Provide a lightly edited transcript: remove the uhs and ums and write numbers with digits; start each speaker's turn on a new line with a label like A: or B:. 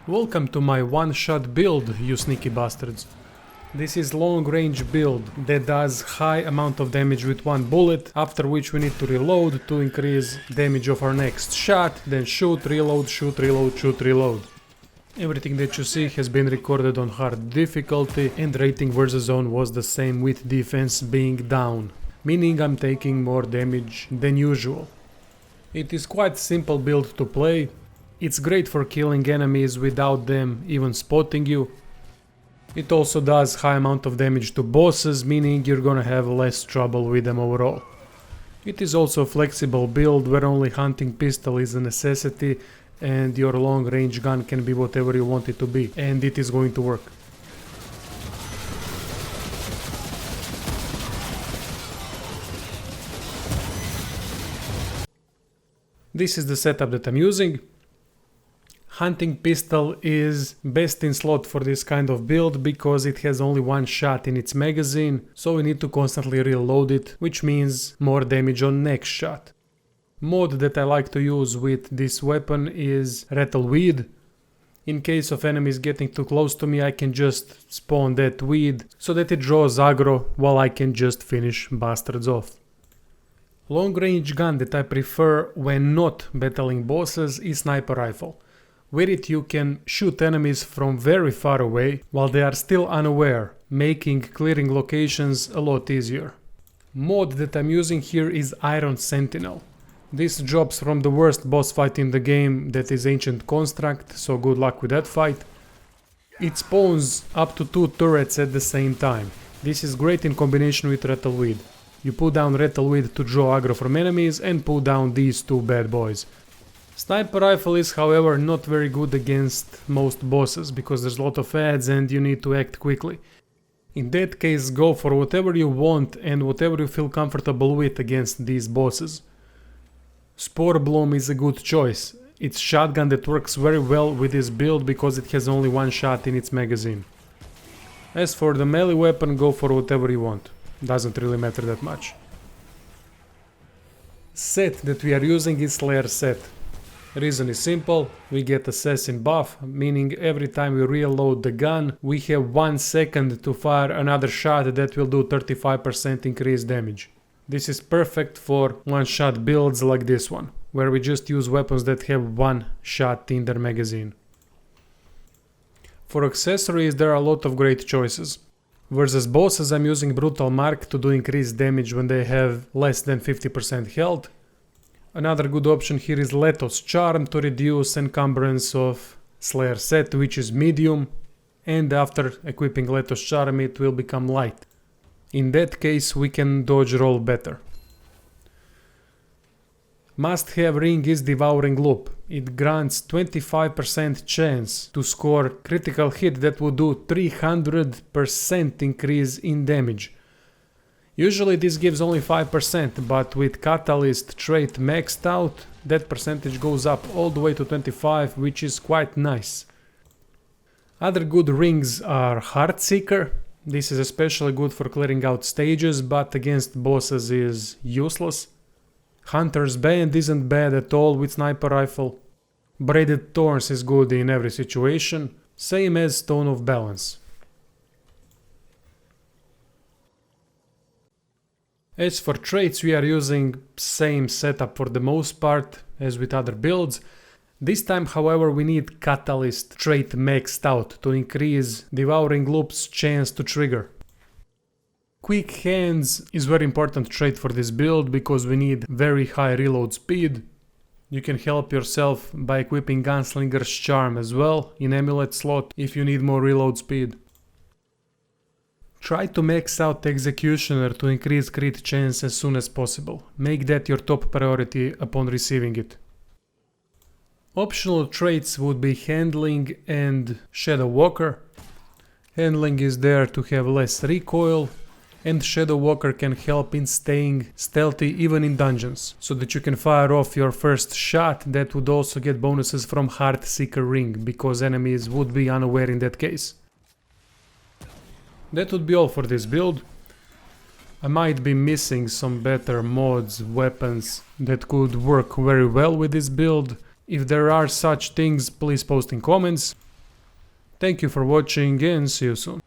A: Welcome to my one-shot build, you sneaky bastards. This is long-range build that does high amount of damage with one bullet, after which we need to reload to increase damage of our next shot, then shoot, reload, shoot, reload, shoot, reload. Everything that you see has been recorded on hard difficulty, and rating versus zone was the same with defense being down, meaning I'm taking more damage than usual. It is quite simple build to play. It's great for killing enemies without them even spotting you. It also does high amount of damage to bosses, meaning you're gonna have less trouble with them overall. It is also a flexible build where only hunting pistol is a necessity and your long range gun can be whatever you want it to be, and it is going to work. This is the setup that I'm using. Hunting pistol is best in slot for this kind of build because it has only one shot in its magazine, so we need to constantly reload it, which means more damage on next shot. Mod that I like to use with this weapon is rattleweed. In case of enemies getting too close to me, I can just spawn that weed so that it draws aggro while I can just finish bastards off. Long range gun that I prefer when not battling bosses is sniper rifle. With it you can shoot enemies from very far away while they are still unaware, making clearing locations a lot easier. Mod that I'm using here is Iron Sentinel. This drops from the worst boss fight in the game, that is Ancient Construct, so good luck with that fight. It spawns up to 2 turrets at the same time. This is great in combination with rattleweed. You put down rattleweed to draw aggro from enemies and put down these two bad boys. Sniper rifle is however not very good against most bosses because there's a lot of ads and you need to act quickly. In that case, go for whatever you want and whatever you feel comfortable with against these bosses. Spore Bloom is a good choice. It's shotgun that works very well with this build because it has only one shot in its magazine. As for the melee weapon, go for whatever you want. Doesn't really matter that much. Set that we are using is Slayer set. Reason is simple, we get assassin buff, meaning every time we reload the gun, we have 1 second to fire another shot that will do 35% increased damage. This is perfect for one-shot builds like this one, where we just use weapons that have one shot in their magazine. For accessories there are a lot of great choices. Versus bosses I'm using Brutal Mark to do increased damage when they have less than 50% health. Another good option here is Leto's Charm to reduce encumbrance of Slayer set, which is medium, and after equipping Leto's Charm it will become light. In that case we can dodge roll better. Must have ring is Devouring Loop. It grants 25% chance to score critical hit that would do 300% increase in damage. Usually this gives only 5%, but with Catalyst trait maxed out, that percentage goes up all the way to 25%, which is quite nice. Other good rings are Heartseeker. This is especially good for clearing out stages, but against bosses is useless. Hunter's Band isn't bad at all with sniper rifle. Braided Thorns is good in every situation, same as Stone of Balance. As for traits, we are using same setup for the most part as with other builds. This time, however, we need Catalyst trait maxed out to increase Devouring Loop's chance to trigger. Quick Hands is very important trait for this build because we need very high reload speed. You can help yourself by equipping Gunslinger's Charm as well in amulet slot if you need more reload speed. Try to max out Executioner to increase crit chance as soon as possible. Make that your top priority upon receiving it. Optional traits would be Handling and Shadow Walker. Handling is there to have less recoil, and Shadow Walker can help in staying stealthy even in dungeons, so that you can fire off your first shot that would also get bonuses from Heartseeker ring, because enemies would be unaware in that case. That would be all for this build. I might be missing some better mods, weapons that could work very well with this build. If there are such things, please post in comments. Thank you for watching and see you soon.